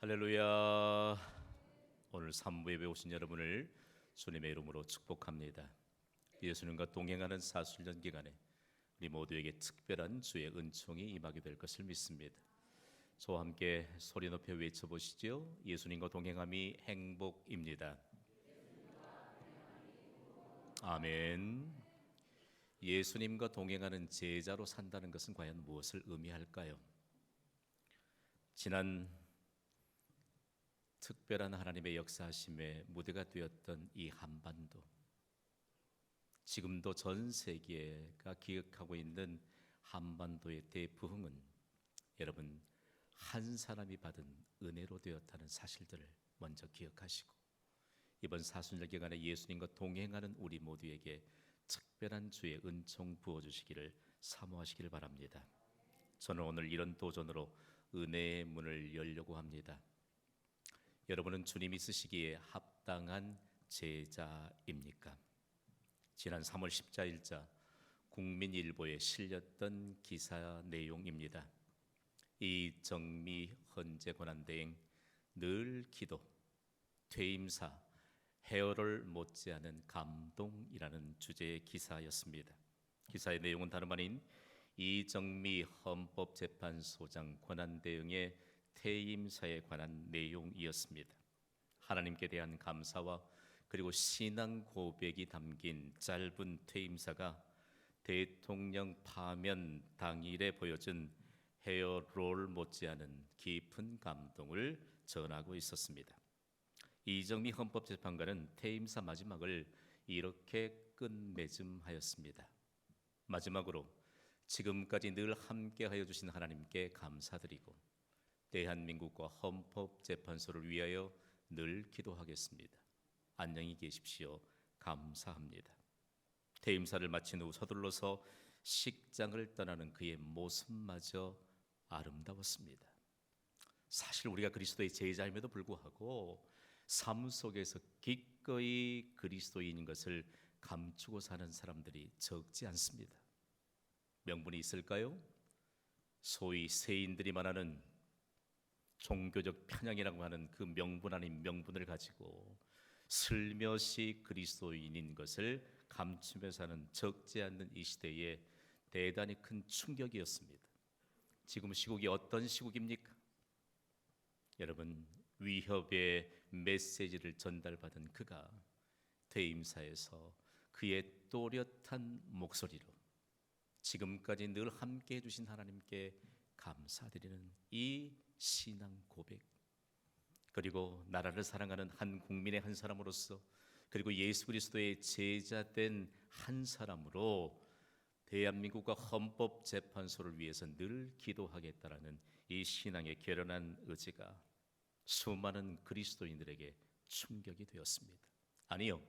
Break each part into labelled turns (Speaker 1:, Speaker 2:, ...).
Speaker 1: 할렐루야. 오늘 산부 예배 오신 여러분을 주님의 이름으로 축복합니다. 예수님과 동행하는 사순절 기간에 우리 모두에게 특별한 주의 은총이 임하게 될 것을 믿습니다. 저와 함께 소리 높여 외쳐보시죠. 예수님과 동행함이 행복입니다. 아멘. 예수님과 동행하는 제자로 산다는 것은 과연 무엇을 의미할까요? 지난 특별한 하나님의 역사하심의 무대가 되었던 이 한반도, 지금도 전 세계가 기억하고 있는 한반도의 대부흥은 여러분 한 사람이 받은 은혜로 되었다는 사실들을 먼저 기억하시고, 이번 사순절 기간에 예수님과 동행하는 우리 모두에게 특별한 주의 은총 부어주시기를 사모하시기를 바랍니다. 저는 오늘 이런 도전으로 은혜의 문을 열려고 합니다. 여러분은 주님이 쓰시기에 합당한 제자입니까? 지난 3월 14일자 국민일보에 실렸던 기사 내용입니다. 이정미 헌재 권한대행 늘 기도, 퇴임사, 헤어롤 못지않은 감동이라는 주제의 기사였습니다. 기사의 내용은 다름 아닌 이정미 헌법재판소장 권한대행의 퇴임사에 관한 내용이었습니다. 하나님께 대한 감사와 그리고 신앙 고백이 담긴 짧은 퇴임사가 대통령 파면 당일에 보여준 헤어롤 못지않은 깊은 감동을 전하고 있었습니다. 이정미 헌법재판관은 퇴임사 마지막을 이렇게 끝맺음하였습니다. 마지막으로 지금까지 늘 함께하여 주신 하나님께 감사드리고 대한민국과 헌법재판소를 위하여 늘 기도하겠습니다. 안녕히 계십시오. 감사합니다. 퇴임사를 마친 후 서둘러서 식장을 떠나는 그의 모습마저 아름다웠습니다. 사실 우리가 그리스도의 제자임에도 불구하고 삶 속에서 기꺼이 그리스도인인 것을 감추고 사는 사람들이 적지 않습니다. 명분이 있을까요? 소위 세인들이 말하는 종교적 편향이라고 하는 그 명분 아닌 명분을 가지고 슬며시 그리스도인인 것을 감추며 사는 적지 않는 이 시대에 대단히 큰 충격이었습니다. 지금 시국이 어떤 시국입니까? 여러분, 위협의 메시지를 전달받은 그가 퇴임사에서 그의 또렷한 목소리로 지금까지 늘 함께 해주신 하나님께 감사드리는 이 신앙 고백, 그리고 나라를 사랑하는 한 국민의 한 사람으로서, 그리고 예수 그리스도의 제자된 한 사람으로 대한민국과 헌법재판소를 위해서 늘 기도하겠다라는 이 신앙의 결연한 의지가 수많은 그리스도인들에게 충격이 되었습니다. 아니요,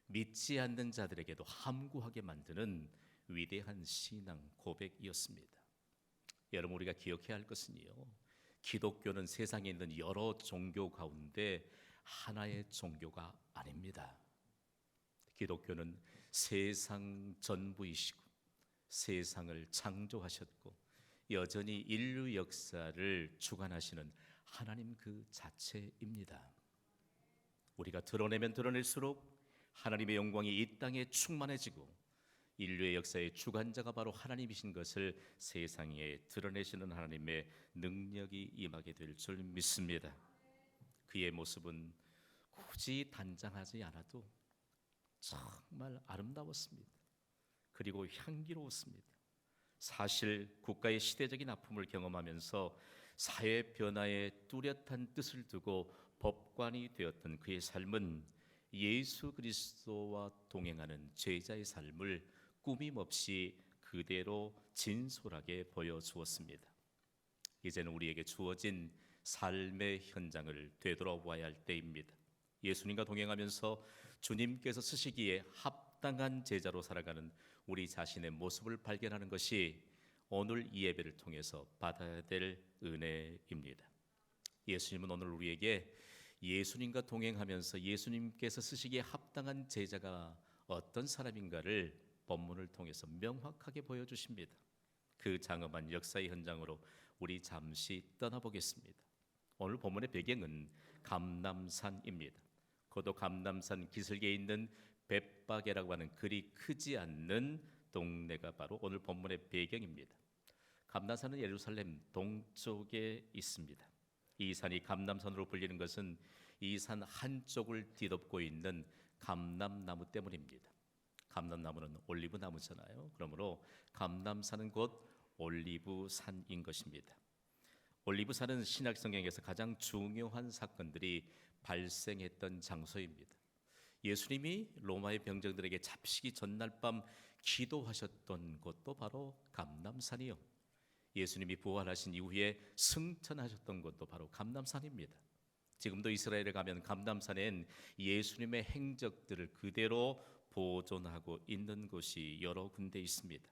Speaker 1: 믿지 않는 자들에게도 함구하게 만드는 위대한 신앙 고백이었습니다. 여러분, 우리가 기억해야 할 것은요, 기독교는 세상에 있는 여러 종교 가운데 하나의 종교가 아닙니다. 기독교는 세상 전부이시고 세상을 창조하셨고 여전히 인류 역사를 주관하시는 하나님 그 자체입니다. 우리가 드러내면 드러낼수록 하나님의 영광이 이 땅에 충만해지고 인류의 역사의 주관자가 바로 하나님이신 것을 세상에 드러내시는 하나님의 능력이 임하게 될 줄 믿습니다. 그의 모습은 굳이 단장하지 않아도 정말 아름다웠습니다. 그리고 향기로웠습니다. 사실 국가의 시대적인 아픔을 경험하면서 사회 변화에 뚜렷한 뜻을 두고 법관이 되었던 그의 삶은 예수 그리스도와 동행하는 제자의 삶을 꾸밈없이 그대로 진솔하게 보여주었습니다. 이제는 우리에게 주어진 삶의 현장을 되돌아봐야 할 때입니다. 예수님과 동행하면서 주님께서 쓰시기에 합당한 제자로 살아가는 우리 자신의 모습을 발견하는 것이 오늘 이 예배를 통해서 받아야 될 은혜입니다. 예수님은 오늘 우리에게 예수님과 동행하면서 예수님께서 쓰시기에 합당한 제자가 어떤 사람인가를 본문을 통해서 명확하게 보여주십니다. 그 장엄한 역사의 현장으로 우리 잠시 떠나보겠습니다. 오늘 본문의 배경은 감람산입니다. 고도 감람산 기슭에 있는 벳바게라고 하는 그리 크지 않는 동네가 바로 오늘 본문의 배경입니다. 감람산은 예루살렘 동쪽에 있습니다. 이 산이 감람산으로 불리는 것은 이 산 한쪽을 뒤덮고 있는 감람나무 때문입니다. 감람나무는 올리브 나무잖아요. 그러므로 감람산은 곧 올리브산인 것입니다. 올리브산은 신약 성경에서 가장 중요한 사건들이 발생했던 장소입니다. 예수님이 로마의 병정들에게 잡히기 전날 밤 기도하셨던 곳도 바로 감람산이요. 예수님이 부활하신 이후에 승천하셨던 곳도 바로 감람산입니다. 지금도 이스라엘에 가면 감람산엔 예수님의 행적들을 그대로 보존하고 있는 곳이 여러 군데 있습니다.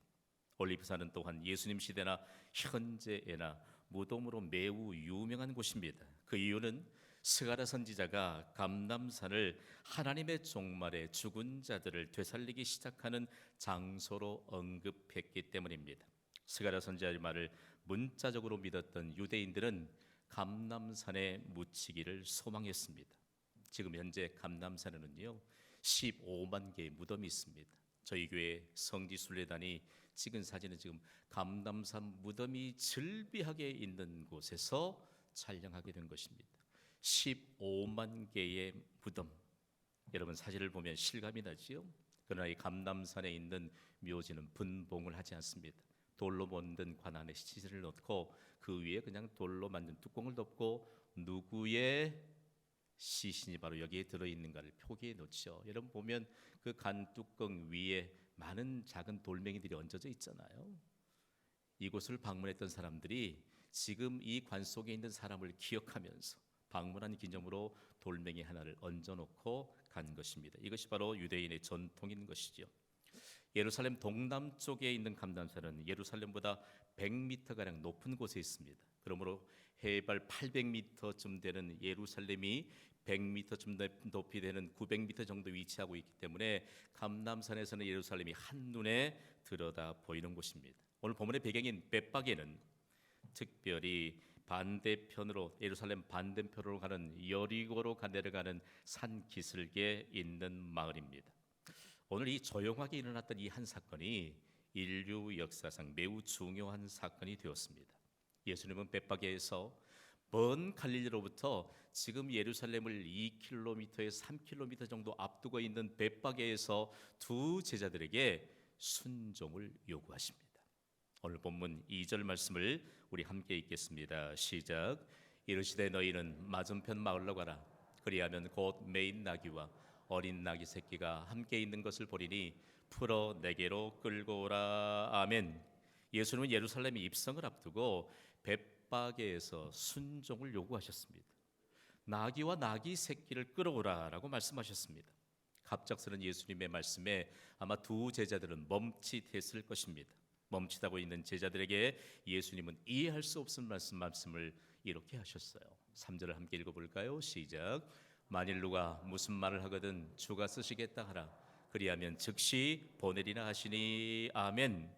Speaker 1: 올리브산은 또한 예수님 시대나 현재에나 무덤으로 매우 유명한 곳입니다. 그 이유는 스가랴 선지자가 감람산을 하나님의 종말에 죽은 자들을 되살리기 시작하는 장소로 언급했기 때문입니다. 스가랴 선지자의 말을 문자적으로 믿었던 유대인들은 감람산에 묻히기를 소망했습니다. 지금 현재 감람산에는요 15만 개의 무덤이 있습니다. 저희 교회 성지순례단이 찍은 사진은 지금 감람산 무덤이 즐비하게 있는 곳에서 촬영하게 된 것입니다. 15만 개의 무덤. 여러분 사진을 보면 실감이 나지요? 그러나 이 감람산에 있는 묘지는 분봉을 하지 않습니다. 돌로 만든 관 안에 시체를 넣고 그 위에 그냥 돌로 만든 뚜껑을 덮고 누구의 시신이 바로 여기에 들어있는가를 표기해 놓죠. 여러분 보면 그 간 뚜껑 위에 많은 작은 돌멩이들이 얹어져 있잖아요. 이곳을 방문했던 사람들이 지금 이 관 속에 있는 사람을 기억하면서 방문한 기념으로 돌멩이 하나를 얹어놓고 간 것입니다. 이것이 바로 유대인의 전통인 것이죠. 예루살렘 동남쪽에 있는 감람산은 예루살렘보다 100m가량 높은 곳에 있습니다. 그러므로 해발 800m쯤 되는 예루살렘이 100m쯤 높이 되는 900m 정도 위치하고 있기 때문에 감람산에서는 예루살렘이 한눈에 들여다 보이는 곳입니다. 오늘 본문의 배경인 벳바게는 특별히 반대편으로 예루살렘 반대편으로 가는 여리고로 내려가는 산 기슭에 있는 마을입니다. 오늘 이 조용하게 일어났던 이 한 사건이 인류 역사상 매우 중요한 사건이 되었습니다. 예수님은 벳바게에서 먼 갈릴리로부터 지금 예루살렘을 2km에서 3km 정도 앞두고 있는 벳바게에서 두 제자들에게 순종을 요구하십니다. 오늘 본문 2절 말씀을 우리 함께 읽겠습니다. 시작. 이르시되 너희는 맞은편 마을로 가라. 그리하면 곧 매인 나귀와 어린 나귀 새끼가 함께 있는 것을 보리니 풀어 내게로 끌고 오라. 아멘. 예수님은 예루살렘의 입성을 앞두고 벳바게에서 순종을 요구하셨습니다. 나귀와 나귀 새끼를 끌어오라라고 말씀하셨습니다. 갑작스런 예수님의 말씀에 아마 두 제자들은 멈칫했을 것입니다. 멈칫하고 있는 제자들에게 예수님은 이해할 수 없는 말씀을 이렇게 하셨어요. 3절을 함께 읽어볼까요? 시작. 만일 누가 무슨 말을 하거든 주가 쓰시겠다 하라. 그리하면 즉시 보내리나 하시니. 아멘.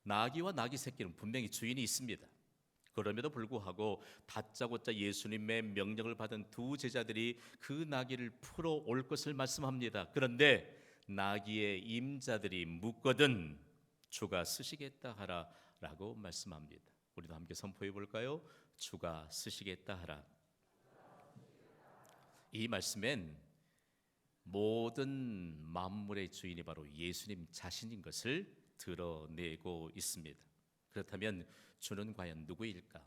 Speaker 1: 나귀와 나귀 새끼는 분명히 주인이 있습니다. 그럼에도 불구하고 다짜고짜 예수님의 명령을 받은 두 제자들이 그 나귀를 풀어 올 것을 말씀합니다. 그런데 나귀의 임자들이 묻거든 주가 쓰시겠다 하라라고 말씀합니다. 우리도 함께 선포해 볼까요? 주가 쓰시겠다 하라. 이 말씀엔 모든 만물의 주인이 바로 예수님 자신인 것을 드러내고 있습니다. 그렇다면 주는 과연 누구일까?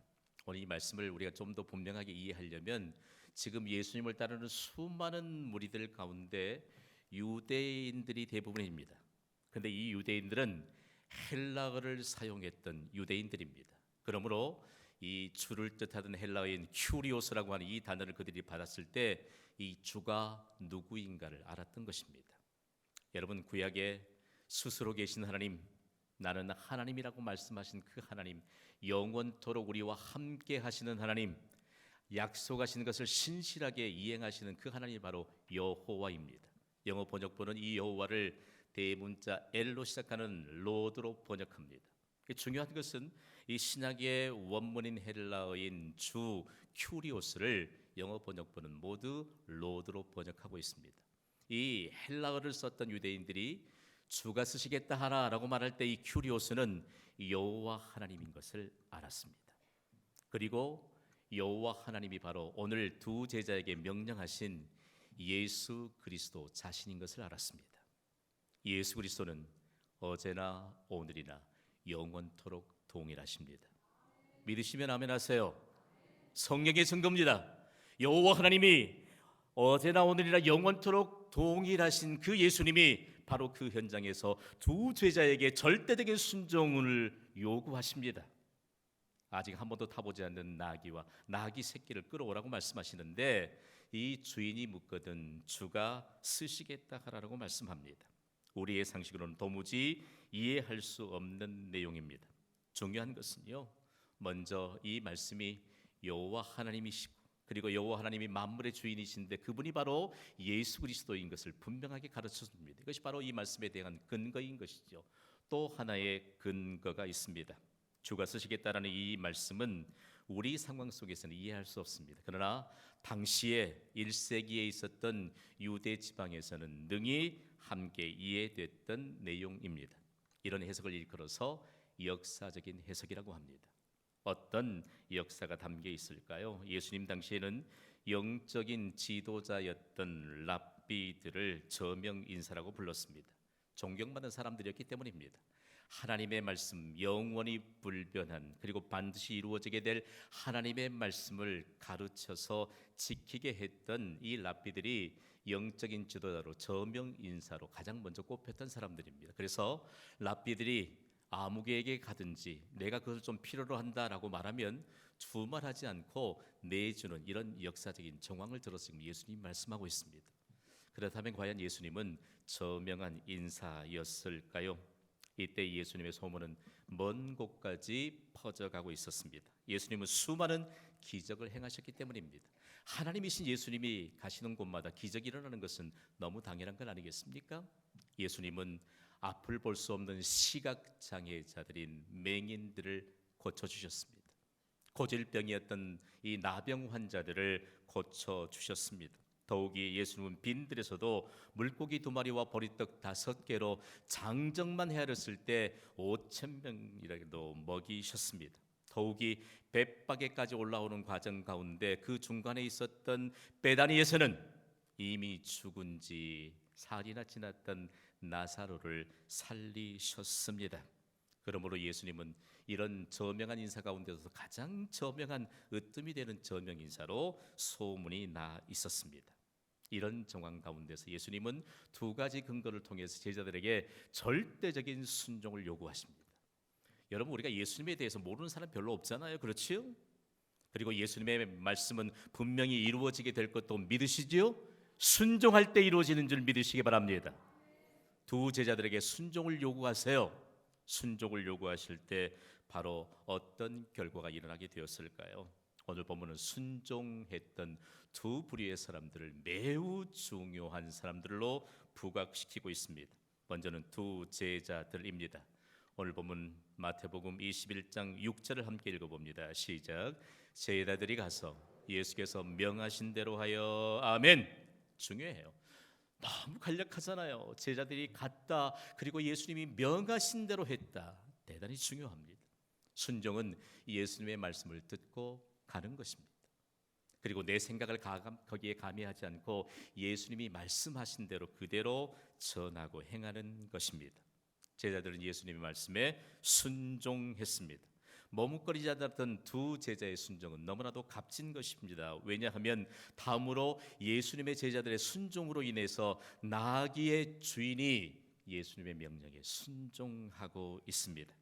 Speaker 1: 오늘 이 말씀을 우리가 좀 더 분명하게 이해하려면 지금 예수님을 따르는 수많은 무리들 가운데 유대인들이 대부분입니다. 그런데 이 유대인들은 헬라어를 사용했던 유대인들입니다. 그러므로 이 주를 뜻하던 헬라어인 큐리오스라고 하는 이 단어를 그들이 받았을 때 이 주가 누구인가를 알았던 것입니다. 여러분 구약에 스스로 계신 하나님, 나는 하나님이라고 말씀하신 그 하나님, 영원토록 우리와 함께 하시는 하나님, 약속하신 것을 신실하게 이행하시는 그 하나님이 바로 여호와입니다. 영어 번역본은 이 여호와를 대문자 L로 시작하는 로드로 번역합니다. 중요한 것은 이 신약의 원문인 헬라어인 주 큐리오스를 영어 번역본은 모두 로드로 번역하고 있습니다. 이 헬라어를 썼던 유대인들이 주가 쓰시겠다 하라라고 말할 때 이 큐리오스는 여호와 하나님인 것을 알았습니다. 그리고 여호와 하나님이 바로 오늘 두 제자에게 명령하신 예수 그리스도 자신인 것을 알았습니다. 예수 그리스도는 어제나 오늘이나 영원토록 동일하십니다. 믿으시면 아멘 하세요. 성령의 증거입니다. 여호와 하나님이 어제나 오늘이나 영원토록 동일하신 그 예수님이 바로 그 현장에서 두 제자에게 절대적인 순종을 요구하십니다. 아직 한 번도 타보지 않는 나귀와 나귀 새끼를 끌어오라고 말씀하시는데 이 주인이 묻거든 주가 쓰시겠다 하라고 말씀합니다. 우리의 상식으로는 도무지 이해할 수 없는 내용입니다. 중요한 것은요, 먼저 이 말씀이 여호와 하나님이시고 그리고 여호와 하나님이 만물의 주인이신데 그분이 바로 예수 그리스도인 것을 분명하게 가르쳐줍니다. 이것이 바로 이 말씀에 대한 근거인 것이죠. 또 하나의 근거가 있습니다. 주가 쓰시겠다라는 이 말씀은 우리 상황 속에서는 이해할 수 없습니다. 그러나 당시에 1세기에 있었던 유대 지방에서는 능히 함께 이해됐던 내용입니다. 이런 해석을 일컬어서 역사적인 해석이라고 합니다. 어떤 역사가 담겨 있을까요? 예수님 당시에는 영적인 지도자였던 랍비들을 저명 인사라고 불렀습니다. 존경받는 사람들이었기 때문입니다. 하나님의 말씀, 영원히 불변한 그리고 반드시 이루어지게 될 하나님의 말씀을 가르쳐서 지키게 했던 이 랍비들이 영적인 지도자로 저명 인사로 가장 먼저 꼽혔던 사람들입니다. 그래서 랍비들이 아무개에게 가든지 내가 그것을 좀 필요로 한다라고 말하면 두말하지 않고 내주는 이런 역사적인 정황을 들어서 지금 예수님이 말씀하고 있습니다. 그렇다면 과연 예수님은 저명한 인사였을까요? 이때 예수님의 소문은 먼 곳까지 퍼져가고 있었습니다. 예수님은 수많은 기적을 행하셨기 때문입니다. 하나님이신 예수님이 가시는 곳마다 기적이 일어나는 것은 너무 당연한 건 아니겠습니까? 예수님은 앞을 볼 수 없는 시각장애자들인 맹인들을 고쳐주셨습니다. 고질병이었던 이 나병 환자들을 고쳐주셨습니다. 더욱이 예수님은 빈들에서도 물고기 2마리와 보리떡 5개로 장정만 헤아렸을 때 5,000명이라도 먹이셨습니다. 더욱이 벳바게까지 올라오는 과정 가운데 그 중간에 있었던 베다니에서는 이미 죽은 지 살이나 지났던 나사로를 살리셨습니다. 그러므로 예수님은 이런 저명한 인사 가운데서 가장 저명한 으뜸이 되는 저명 인사로 소문이 나 있었습니다. 이런 정황 가운데서 예수님은 두 가지 근거를 통해서 제자들에게 절대적인 순종을 요구하십니다. 여러분, 우리가 예수님에 대해서 모르는 사람 별로 없잖아요. 그렇지요? 그리고 예수님의 말씀은 분명히 이루어지게 될 것도 믿으시지요? 순종할 때 이루어지는 줄 믿으시기 바랍니다. 두 제자들에게 순종을 요구하세요. 순종을 요구하실 때 바로 어떤 결과가 일어나게 되었을까요? 오늘 본문은 순종했던 두 부류의 사람들을 매우 중요한 사람들로 부각시키고 있습니다. 먼저는 두 제자들입니다. 오늘 본문 마태복음 21장 6절을 함께 읽어봅니다. 시작. 제자들이 가서 예수께서 명하신 대로 하여 아멘. 중요해요. 너무 간략하잖아요. 제자들이 갔다 그리고 예수님이 명하신 대로 했다. 대단히 중요합니다. 순종은 예수님의 말씀을 듣고 가는 것입니다. 그리고 내 생각을 거기에 가미하지 않고 예수님이 말씀하신 대로 그대로 전하고 행하는 것입니다. 제자들은 예수님의 말씀에 순종했습니다. 머뭇거리지 않았던 두 제자의 순종은 너무나도 값진 것입니다. 왜냐하면 다음으로 예수님의 제자들의 순종으로 인해서 나귀의 주인이 예수님의 명령에 순종하고 있습니다.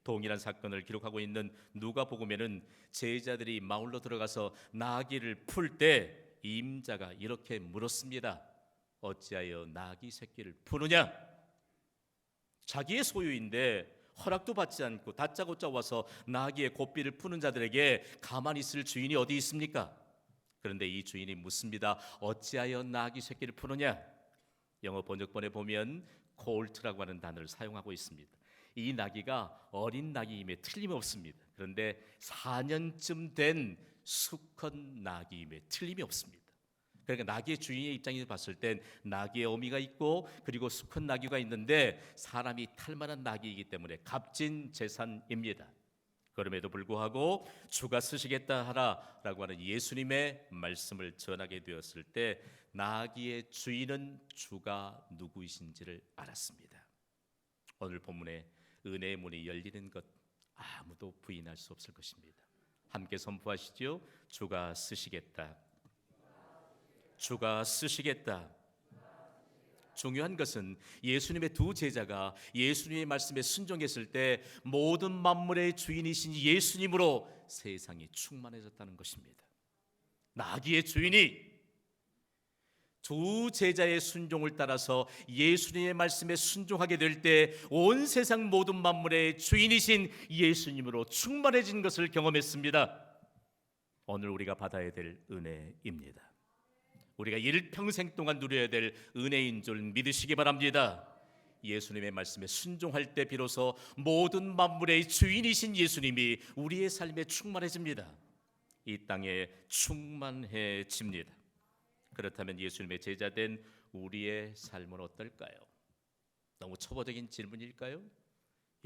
Speaker 1: 동일한 사건을 기록하고 있는 누가복음에는 제자들이 마을로 들어가서 나귀를 풀 때 임자가 이렇게 물었습니다. 어찌하여 나귀 새끼를 푸느냐? 자기의 소유인데 허락도 받지 않고 다짜고짜 와서 나귀의 고삐를 푸는 자들에게 가만히 있을 주인이 어디 있습니까? 그런데 이 주인이 묻습니다. 어찌하여 나귀 새끼를 푸느냐? 영어 번역본에 보면 콜트라고 하는 단어를 사용하고 있습니다. 이 나귀가 어린 나귀임에 틀림없습니다. 그런데 4년쯤 된 수컷 나귀임에 틀림이 없습니다. 그러니까 나귀의 주인의 입장에서 봤을 땐 나귀의 어미가 있고 그리고 수컷 나귀가 있는데 사람이 탈 만한 나귀이기 때문에 값진 재산입니다. 그럼에도 불구하고 주가 쓰시겠다 하라라고 하는 예수님의 말씀을 전하게 되었을 때 나귀의 주인은 주가 누구이신지를 알았습니다. 오늘 본문에 은혜의 문이 열리는 것 아무도 부인할 수 없을 것입니다. 함께 선포하시죠. 주가 쓰시겠다. 주가 쓰시겠다. 중요한 것은 예수님의 두 제자가 예수님의 말씀에 순종했을 때 모든 만물의 주인이신 예수님으로 세상이 충만해졌다는 것입니다. 나귀의 주인이 두 제자의 순종을 따라서 예수님의 말씀에 순종하게 될 때 온 세상 모든 만물의 주인이신 예수님으로 충만해진 것을 경험했습니다. 오늘 우리가 받아야 될 은혜입니다. 우리가 일평생 동안 누려야 될 은혜인 줄 믿으시기 바랍니다. 예수님의 말씀에 순종할 때 비로소 모든 만물의 주인이신 예수님이 우리의 삶에 충만해집니다. 이 땅에 충만해집니다. 그렇다면 예수님의 제자된 우리의 삶은 어떨까요? 너무 초보적인 질문일까요?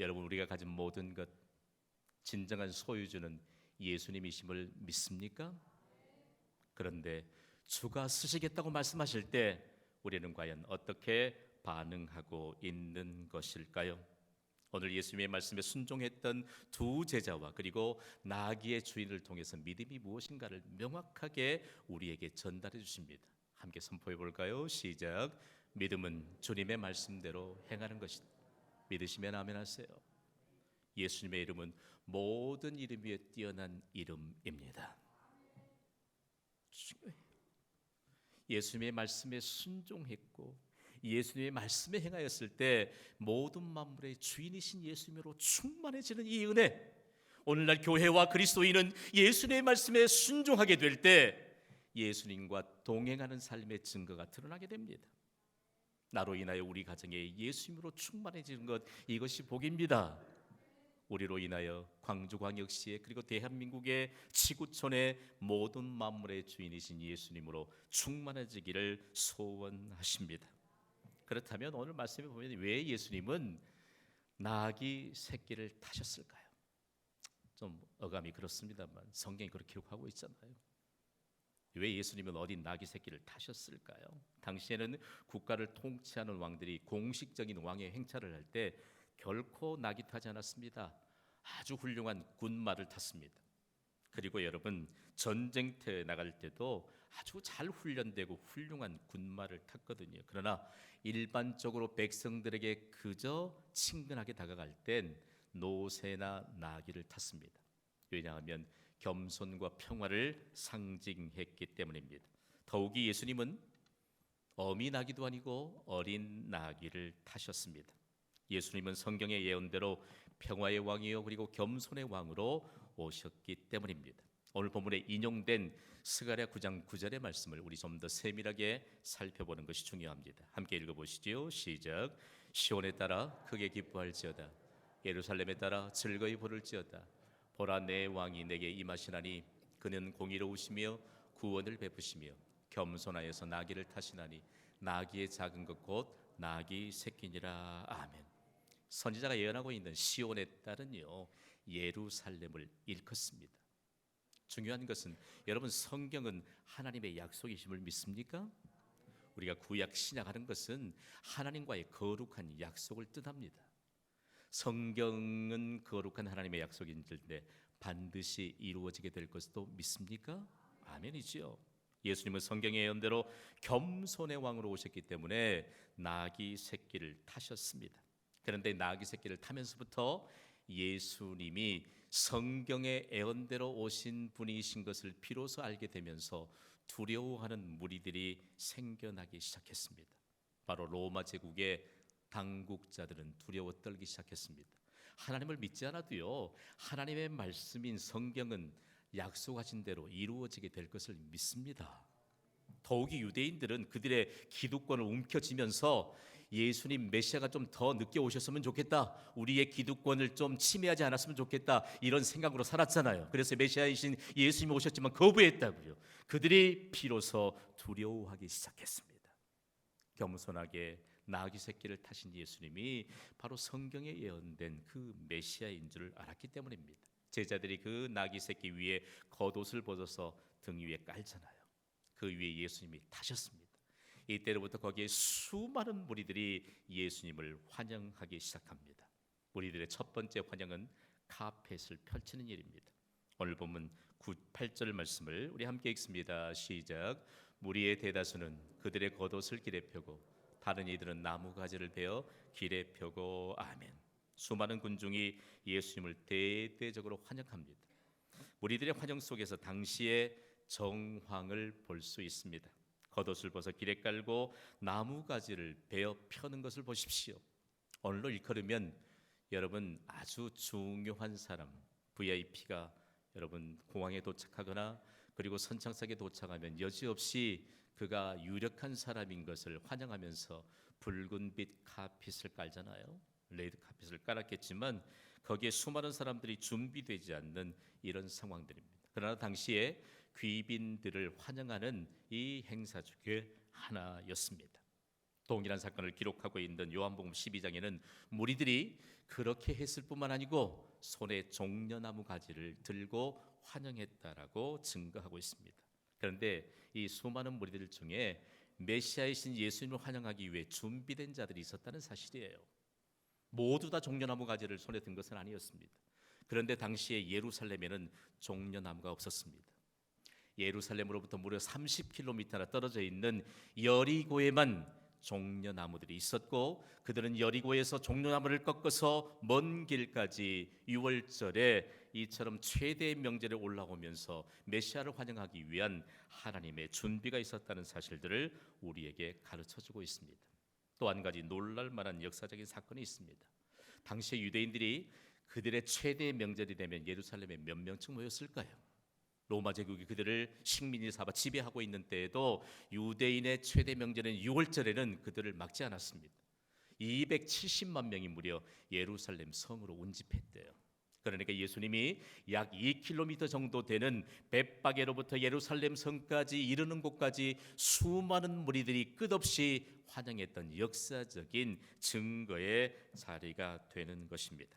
Speaker 1: 여러분, 우리가 가진 모든 것, 진정한 소유주는 예수님이심을 믿습니까? 그런데 주가 쓰시겠다고 말씀하실 때 우리는 과연 어떻게 반응하고 있는 것일까요? 오늘 예수님의 말씀에 순종했던 두 제자와 그리고 나귀의 주인을 통해서 믿음이 무엇인가를 명확하게 우리에게 전달해 주십니다. 함께 선포해 볼까요? 시작. 믿음은 주님의 말씀대로 행하는 것이다. 믿으시면 아멘 하세요. 예수님의 이름은 모든 이름 위에 뛰어난 이름입니다. 중요해요. 예수님의 말씀에 순종했고 예수님의 말씀에 행하였을 때 모든 만물의 주인이신 예수님으로 충만해지는 이 은혜, 오늘날 교회와 그리스도인은 예수님의 말씀에 순종하게 될 때 예수님과 동행하는 삶의 증거가 드러나게 됩니다. 나로 인하여 우리 가정에 예수님으로 충만해지는 것, 이것이 복입니다. 우리로 인하여 광주광역시에 그리고 대한민국의 지구촌의 모든 만물의 주인이신 예수님으로 충만해지기를 소원하십니다. 그렇다면 오늘 말씀에 보면 왜 예수님은 나귀 새끼를 타셨을까요? 좀 어감이 그렇습니다만 성경이 그렇게 기록하고 있잖아요. 왜 예수님은 어린 나귀 새끼를 타셨을까요? 당시에는 국가를 통치하는 왕들이 공식적인 왕의 행차를 할 때 결코 나귀 타지 않았습니다. 아주 훌륭한 군마를 탔습니다. 그리고 여러분, 전쟁터에 나갈 때도 아주 잘 훈련되고 훌륭한 군마를 탔거든요. 그러나 일반적으로 백성들에게 그저 친근하게 다가갈 땐 노새나 나귀를 탔습니다. 왜냐하면 겸손과 평화를 상징했기 때문입니다. 더욱이 예수님은 어미 나귀도 아니고 어린 나귀를 타셨습니다. 예수님은 성경의 예언대로 평화의 왕이요 그리고 겸손의 왕으로 오셨기 때문입니다. 오늘 본문에 인용된 스가랴 9장 9절의 말씀을 우리 좀 더 세밀하게 살펴보는 것이 중요합니다. 함께 읽어보시지요. 시작. 시온에 따라 크게 기뻐할지어다. 예루살렘에 따라 즐거이 부를지어다. 보라, 내 왕이 내게 임하시나니 그는 공의로우시며 구원을 베푸시며 겸손하여서 나귀를 타시나니 나귀의 작은 것 곧 나귀 새끼니라. 아멘. 선지자가 예언하고 있는 시온의 딸은요 예루살렘을 일컫습니다. 중요한 것은 여러분, 성경은 하나님의 약속이심을 믿습니까? 우리가 구약 신약하는 것은 하나님과의 거룩한 약속을 뜻합니다. 성경은 거룩한 하나님의 약속인데 반드시 이루어지게 될 것도 믿습니까? 아멘이지요. 예수님은 성경의 예언대로 겸손의 왕으로 오셨기 때문에 나귀 새끼를 타셨습니다. 그런데 나귀 새끼를 타면서부터 예수님이 성경의 예언대로 오신 분이신 것을 비로소 알게 되면서 두려워하는 무리들이 생겨나기 시작했습니다. 바로 로마 제국의 당국자들은 두려워 떨기 시작했습니다. 하나님을 믿지 않아도요, 하나님의 말씀인 성경은 약속하신 대로 이루어지게 될 것을 믿습니다. 더욱이 유대인들은 그들의 기득권을 움켜쥐면서 예수님 메시아가 좀 더 늦게 오셨으면 좋겠다, 우리의 기득권을 좀 침해하지 않았으면 좋겠다, 이런 생각으로 살았잖아요. 그래서 메시아이신 예수님이 오셨지만 거부했다고요. 그들이 비로소 두려워하기 시작했습니다. 겸손하게 나귀 새끼를 타신 예수님이 바로 성경에 예언된 그 메시아인 줄 알았기 때문입니다. 제자들이 그 나귀 새끼 위에 겉옷을 벗어서 등 위에 깔잖아요. 그 위에 예수님이 타셨습니다. 이때로부터 거기에 수많은 무리들이 예수님을 환영하기 시작합니다. 무리들의 첫 번째 환영은 카펫을 펼치는 일입니다. 오늘 본문 8절 말씀을 우리 함께 읽습니다. 시작. 무리의 대다수는 그들의 겉옷을 길에 펴고 다른 이들은 나무가지를 베어 길에 펴고. 아멘. 수많은 군중이 예수님을 대대적으로 환영합니다. 무리들의 환영 속에서 당시의 정황을 볼 수 있습니다. 겉옷을 벗어 길에 깔고 나무가지를 베어 펴는 것을 보십시오. 오늘로 일컬으면 여러분 아주 중요한 사람, VIP가 여러분 공항에 도착하거나 그리고 선착석에 도착하면 여지없이 그가 유력한 사람인 것을 환영하면서 붉은빛 카펫을 깔잖아요. 레드 카펫을 깔았겠지만 거기에 수많은 사람들이 준비되지 않는 이런 상황들입니다. 그러나 당시에 귀빈들을 환영하는 이 행사 중에 하나였습니다. 동일한 사건을 기록하고 있는 요한복음 12장에는 무리들이 그렇게 했을 뿐만 아니고 손에 종려나무 가지를 들고 환영했다라고 증거하고 있습니다. 그런데 이 수많은 무리들 중에 메시아이신 예수님을 환영하기 위해 준비된 자들이 있었다는 사실이에요. 모두 다 종려나무 가지를 손에 든 것은 아니었습니다. 그런데 당시에 예루살렘에는 종려나무가 없었습니다. 예루살렘으로부터 무려 30km나 떨어져 있는 여리고에만 종려나무들이 있었고 그들은 여리고에서 종려나무를 꺾어서 먼 길까지 6월절에 이처럼 최대의 명절에 올라오면서 메시아를 환영하기 위한 하나님의 준비가 있었다는 사실들을 우리에게 가르쳐주고 있습니다. 또 한 가지 놀랄 만한 역사적인 사건이 있습니다. 당시 유대인들이 그들의 최대의 명절이 되면 예루살렘에 몇 명쯤 모였을까요? 로마 제국이 그들을 식민지 삼아 지배하고 있는 때에도 유대인의 최대 명절인 6월절에는 그들을 막지 않았습니다. 270만 명이 무려 예루살렘 성으로 운집했대요. 그러니까 예수님이 약 2km 정도 되는 벳바게로부터 예루살렘 성까지 이르는 곳까지 수많은 무리들이 끝없이 환영했던 역사적인 증거의 자리가 되는 것입니다.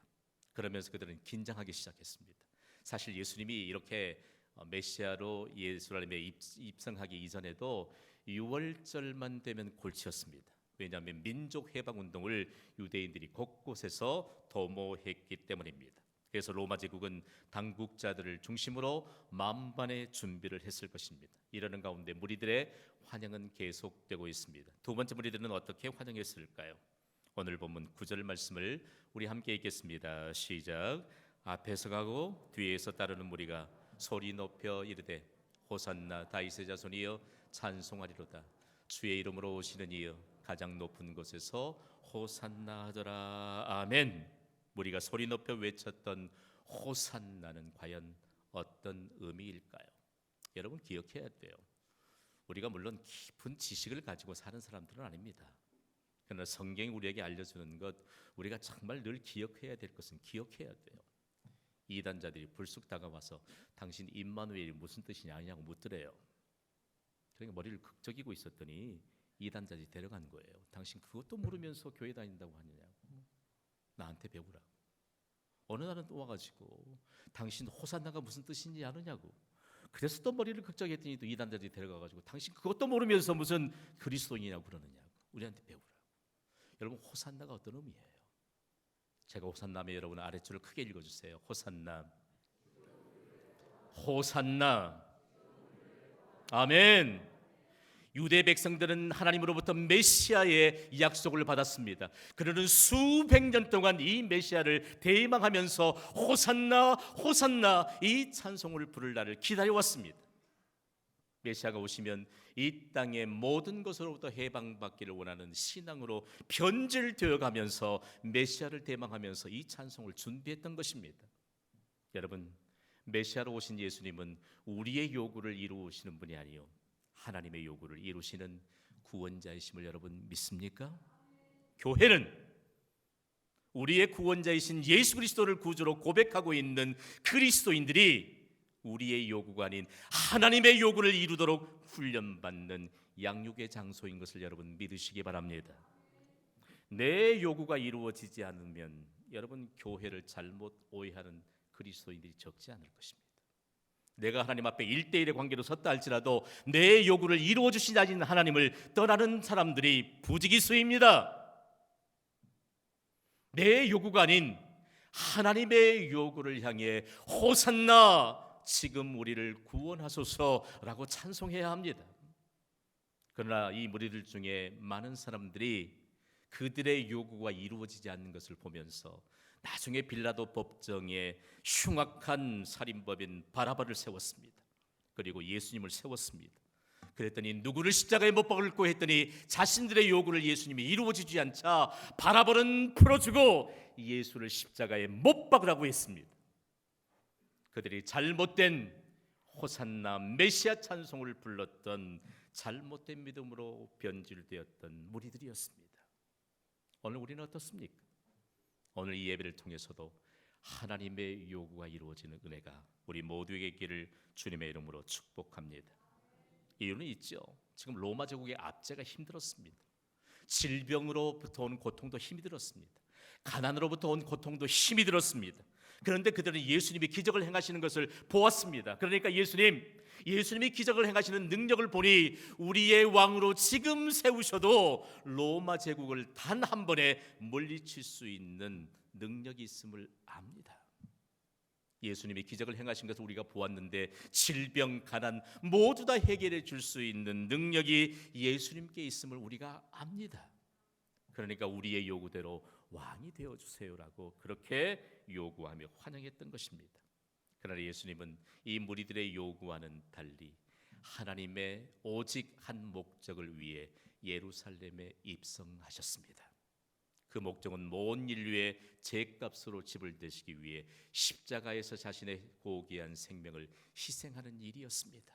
Speaker 1: 그러면서 그들은 긴장하기 시작했습니다. 사실 예수님이 이렇게 메시아로 예루살렘에 입성하기 이전에도 6월절만 되면 골치였습니다. 왜냐하면 민족 해방 운동을 유대인들이 곳곳에서 도모했기 때문입니다. 그래서 로마 제국은 당국자들을 중심으로 만반의 준비를 했을 것입니다. 이러는 가운데 무리들의 환영은 계속되고 있습니다. 두 번째 무리들은 어떻게 환영했을까요? 오늘 본문 9절 말씀을 우리 함께 읽겠습니다. 시작. 앞에서 가고 뒤에서 따르는 무리가 소리 높여 이르되 호산나 다윗의 자손이여 찬송하리로다. 주의 이름으로 오시는 이여 가장 높은 곳에서 호산나 하더라. 아멘. 우리가 소리 높여 외쳤던 호산나는 과연 어떤 의미일까요? 여러분 기억해야 돼요. 우리가 물론 깊은 지식을 가지고 사는 사람들은 아닙니다. 그러나 성경이 우리에게 알려주는 것, 우리가 정말 늘 기억해야 될 것은 기억해야 돼요. 이단자들이 불쑥 다가와서 당신 임마누엘이 무슨 뜻이냐 아니냐고 묻더래요. 그러니까 머리를 극적이고 있었더니 이단자들이 데려간 거예요. 당신 그것도 모르면서 교회 다닌다고 하느냐고. 나한테 배우라고. 어느 날은 또 와가지고 당신 호산나가 무슨 뜻인지 아느냐고. 그래서 또 머리를 극적했더니 또 이단자들이 데려가가지고 당신 그것도 모르면서 무슨 그리스도인이라고 그러느냐고. 우리한테 배우라고. 여러분 호산나가 어떤 의미예요? 제가 호산나면 여러분 아랫줄을 크게 읽어주세요. 호산나, 호산나. 아멘. 유대 백성들은 하나님으로부터 메시아의 약속을 받았습니다. 그들은 수백 년 동안 이 메시아를 대망하면서 호산나 호산나 이 찬송을 부를 날을 기다려왔습니다. 메시아가 오시면 이 땅의 모든 것으로부터 해방받기를 원하는 신앙으로 변질되어 가면서 메시아를 대망하면서 이 찬송을 준비했던 것입니다. 여러분 메시아로 오신 예수님은 우리의 요구를 이루시는 분이 아니요 하나님의 요구를 이루시는 구원자이심을 여러분 믿습니까? 교회는 우리의 구원자이신 예수 그리스도를 구주로 고백하고 있는 그리스도인들이 우리의 요구가 아닌 하나님의 요구를 이루도록 훈련받는 양육의 장소인 것을 여러분 믿으시기 바랍니다. 내 요구가 이루어지지 않으면 여러분 교회를 잘못 오해하는 그리스도인들이 적지 않을 것입니다. 내가 하나님 앞에 1대1의 관계로 섰다 할지라도 내 요구를 이루어 주시지 않은 하나님을 떠나는 사람들이 부지기수입니다. 내 요구가 아닌 하나님의 요구를 향해 호산나 지금 우리를 구원하소서라고 찬송해야 합니다. 그러나 이 무리들 중에 많은 사람들이 그들의 요구가 이루어지지 않는 것을 보면서 나중에 빌라도 법정에 흉악한 살인범인 바라바를 세웠습니다. 그리고 예수님을 세웠습니다. 그랬더니 누구를 십자가에 못 박을고 했더니 자신들의 요구를 예수님이 이루어지지 않자 바라바는 풀어주고 예수를 십자가에 못 박으라고 했습니다. 그들이 잘못된 호산나 메시아 찬송을 불렀던 잘못된 믿음으로 변질되었던 무리들이었습니다. 오늘 우리는 어떻습니까? 오늘 이 예배를 통해서도 하나님의 요구가 이루어지는 은혜가 우리 모두에게 있기를 주님의 이름으로 축복합니다. 이유는 있죠. 지금 로마 제국의 압제가 힘들었습니다. 질병으로부터 온 고통도 힘이 들었습니다. 가난으로부터 온 고통도 힘이 들었습니다. 그런데 그들은 예수님이 기적을 행하시는 것을 보았습니다. 그러니까 예수님이 기적을 행하시는 능력을 보니 우리의 왕으로 지금 세우셔도 로마 제국을 단 한 번에 물리칠 수 있는 능력이 있음을 압니다. 예수님이 기적을 행하신 것을 우리가 보았는데 질병, 가난 모두 다 해결해 줄 수 있는 능력이 예수님께 있음을 우리가 압니다. 그러니까 우리의 요구대로 왕이 되어주세요라고 그렇게 요구하며 환영했던 것입니다. 그러나 예수님은 이 무리들의 요구와는 달리 하나님의 오직 한 목적을 위해 예루살렘에 입성하셨습니다. 그 목적은 온 인류의 죄값으로 집을 대시기 위해 십자가에서 자신의 고귀한 생명을 희생하는 일이었습니다.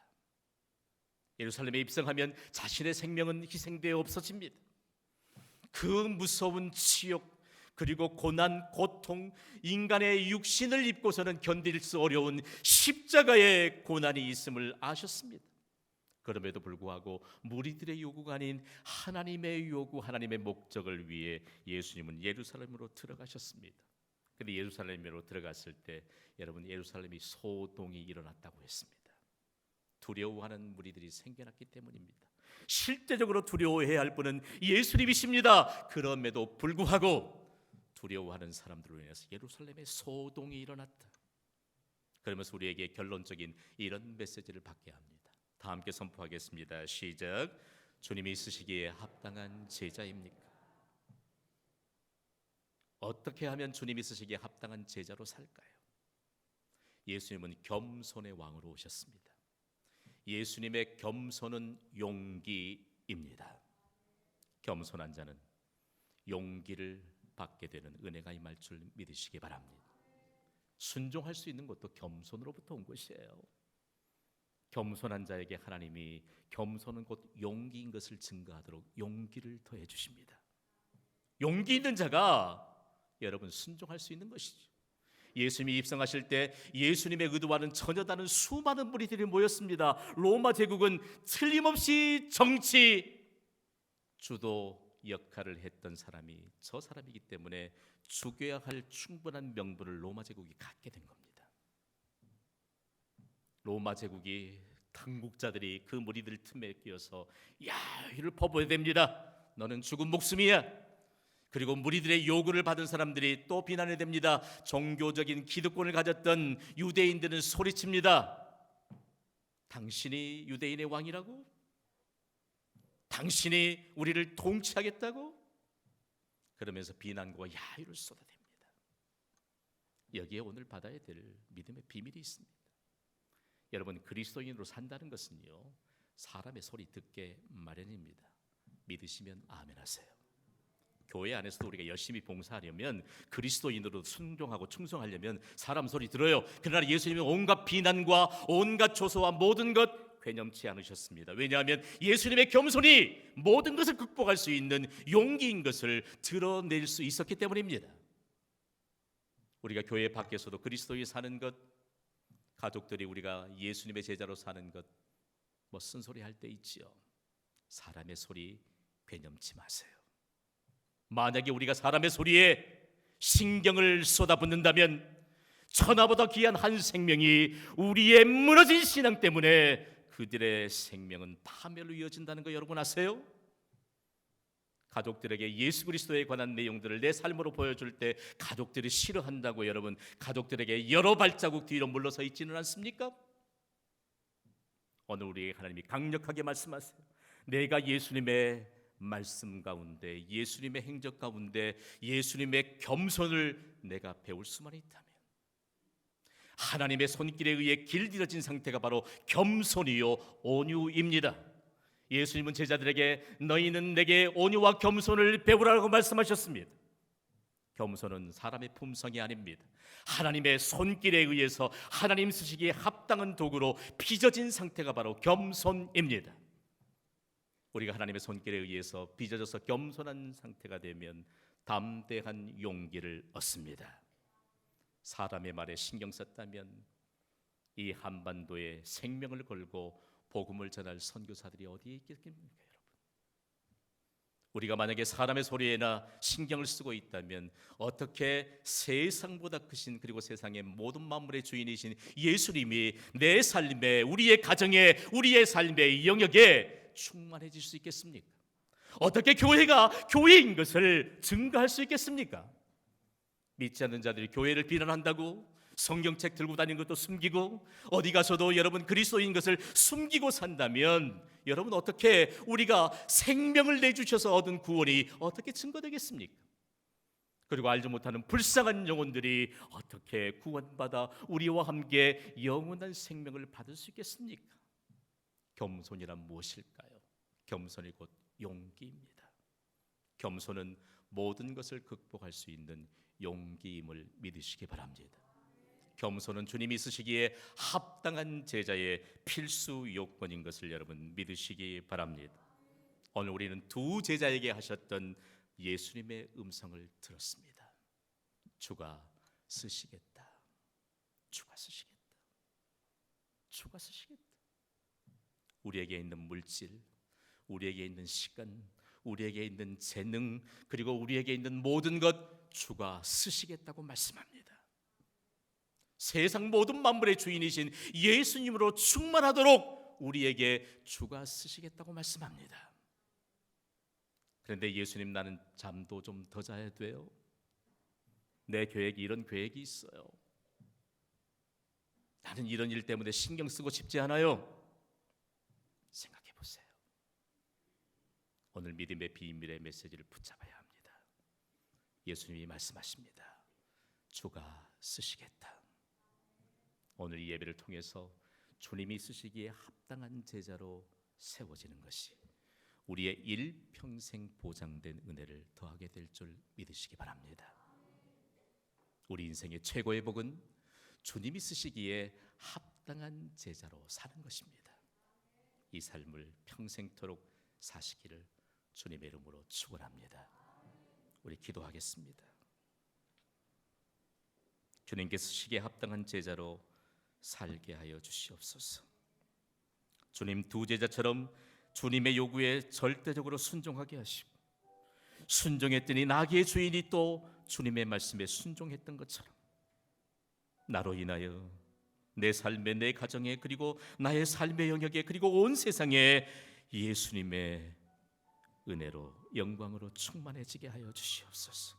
Speaker 1: 예루살렘에 입성하면 자신의 생명은 희생되어 없어집니다. 그 무서운 치욕 그리고 고난, 고통, 인간의 육신을 입고서는 견딜 수 어려운 십자가의 고난이 있음을 아셨습니다. 그럼에도 불구하고 무리들의 요구가 아닌 하나님의 요구, 하나님의 목적을 위해 예수님은 예루살렘으로 들어가셨습니다. 그런데 예루살렘으로 들어갔을 때 여러분 예루살렘이 소동이 일어났다고 했습니다. 두려워하는 무리들이 생겨났기 때문입니다. 실제적으로 두려워해야 할 분은 예수님이십니다. 그럼에도 불구하고 두려워하는 사람들로 인해서 예루살렘에 소동이 일어났다. 그러면서 우리에게 결론적인 이런 메시지를 받게 합니다. 다 함께 선포하겠습니다. 시작. 주님이 쓰시기에 합당한 제자입니까? 어떻게 하면 주님이 쓰시기에 합당한 제자로 살까요? 예수님은 겸손의 왕으로 오셨습니다. 예수님의 겸손은 용기입니다. 겸손한 자는 용기를 받게 되는 은혜가 임할 줄 믿으시기 바랍니다. 순종할 수 있는 것도 겸손으로부터 온 것이에요. 겸손한 자에게 하나님이 겸손은 곧 용기인 것을 증거하도록 용기를 더해 주십니다. 용기 있는 자가 여러분 순종할 수 있는 것이죠. 예수님이 입성하실 때 예수님의 의도와는 전혀 다른 수많은 무리들이 모였습니다. 로마 제국은 틀림없이 정치 주도 역할을 했던 사람이 저 사람이기 때문에 죽여야 할 충분한 명분을 로마 제국이 갖게 된 겁니다. 로마 제국이 당국자들이 그 무리들 틈에 끼어서 야, 이를 퍼부어야 됩니다. 너는 죽은 목숨이야. 그리고 무리들의 요구를 받은 사람들이 또 비난해야 됩니다. 종교적인 기득권을 가졌던 유대인들은 소리칩니다. 당신이 유대인의 왕이라고? 당신이 우리를 통치하겠다고? 그러면서 비난과 야유를 쏟아댑니다. 여기에 오늘 받아야 될 믿음의 비밀이 있습니다. 여러분 그리스도인으로 산다는 것은요 사람의 소리 듣게 마련입니다. 믿으시면 아멘 하세요. 교회 안에서도 우리가 열심히 봉사하려면 그리스도인으로 순종하고 충성하려면 사람 소리 들어요. 그러나 예수님은 온갖 비난과 온갖 조소와 모든 것 괴념치 않으셨습니다. 왜냐하면 예수님의 겸손이 모든 것을 극복할 수 있는 용기인 것을 드러낼 수 있었기 때문입니다. 우리가 교회 밖에서도 그리스도인이 사는 것, 가족들이 우리가 예수님의 제자로 사는 것, 뭐 쓴소리 할 때 있지요. 사람의 소리 괴념치 마세요. 만약에 우리가 사람의 소리에 신경을 쏟아붓는다면 천하보다 귀한 한 생명이 우리의 무너진 신앙 때문에 그들의 생명은 파멸로 이어진다는 거 여러분 아세요? 가족들에게 예수 그리스도에 관한 내용들을 내 삶으로 보여줄 때 가족들이 싫어한다고 여러분 가족들에게 여러 발자국 뒤로 물러서 있지는 않습니까? 오늘 우리에게 하나님이 강력하게 말씀하세요. 내가 예수님의 말씀 가운데, 예수님의 행적 가운데 예수님의 겸손을 내가 배울 수만 있다면, 하나님의 손길에 의해 길들여진 상태가 바로 겸손이요 온유입니다. 예수님은 제자들에게 너희는 내게 온유와 겸손을 배우라고 말씀하셨습니다. 겸손은 사람의 품성이 아닙니다. 하나님의 손길에 의해서 하나님 쓰시기에 합당한 도구로 빚어진 상태가 바로 겸손입니다. 우리가 하나님의 손길에 의해서 빚어져서 겸손한 상태가 되면 담대한 용기를 얻습니다. 사람의 말에 신경 썼다면 이 한반도에 생명을 걸고 복음을 전할 선교사들이 어디에 있겠습니까, 여러분? 우리가 만약에 사람의 소리에나 신경을 쓰고 있다면 어떻게 세상보다 크신, 그리고 세상의 모든 만물의 주인이신 예수님이 내 삶에, 우리의 가정에, 우리의 삶의 영역에 충만해질 수 있겠습니까? 어떻게 교회가 교회인 것을 증거할 수 있겠습니까? 믿지 않는 자들이 교회를 비난한다고 성경책 들고 다니는 것도 숨기고 어디 가서도 여러분 그리스도인 것을 숨기고 산다면 여러분 어떻게 우리가 생명을 내주셔서 얻은 구원이 어떻게 증거되겠습니까? 그리고 알지 못하는 불쌍한 영혼들이 어떻게 구원받아 우리와 함께 영원한 생명을 받을 수 있겠습니까? 겸손이란 무엇일까요? 겸손이 곧 용기입니다. 겸손은 모든 것을 극복할 수 있는 용기임을 믿으시기 바랍니다. 겸손은 주님이 쓰시기에 합당한 제자의 필수 요건인 것을 여러분 믿으시기 바랍니다. 오늘 우리는 두 제자에게 하셨던 예수님의 음성을 들었습니다. 주가 쓰시겠다. 주가 쓰시겠다. 주가 쓰시겠다. 우리에게 있는 물질, 우리에게 있는 시간, 우리에게 있는 재능, 그리고 우리에게 있는 모든 것 주가 쓰시겠다고 말씀합니다. 세상 모든 만물의 주인이신 예수님으로 충만하도록 우리에게 주가 쓰시겠다고 말씀합니다. 그런데 예수님, 나는 잠도 좀 더 자야 돼요. 내 계획이 이런 계획이 있어요. 나는 이런 일 때문에 신경 쓰고 싶지 않아요. 생각해 보세요. 오늘 믿음의 비밀의 메시지를 붙잡아야 합니다. 예수님이 말씀하십니다. 주가 쓰시겠다. 오늘 이 예배를 통해서 주님이 쓰시기에 합당한 제자로 세워지는 것이 우리의 일평생 보장된 은혜를 더하게 될 줄 믿으시기 바랍니다. 우리 인생의 최고의 복은 주님이 쓰시기에 합당한 제자로 사는 것입니다. 이 삶을 평생토록 사시기를 주님의 이름으로 축원합니다. 우리 기도하겠습니다. 주님께서 쓰시기에 합당한 제자로 살게 하여 주시옵소서. 주님 두 제자처럼 주님의 요구에 절대적으로 순종하게 하시고, 순종했더니 나귀의 주인이 또 주님의 말씀에 순종했던 것처럼 나로 인하여 내 삶에, 내 가정에, 그리고 나의 삶의 영역에, 그리고 온 세상에 예수님의 은혜로 영광으로 충만해지게 하여 주시옵소서.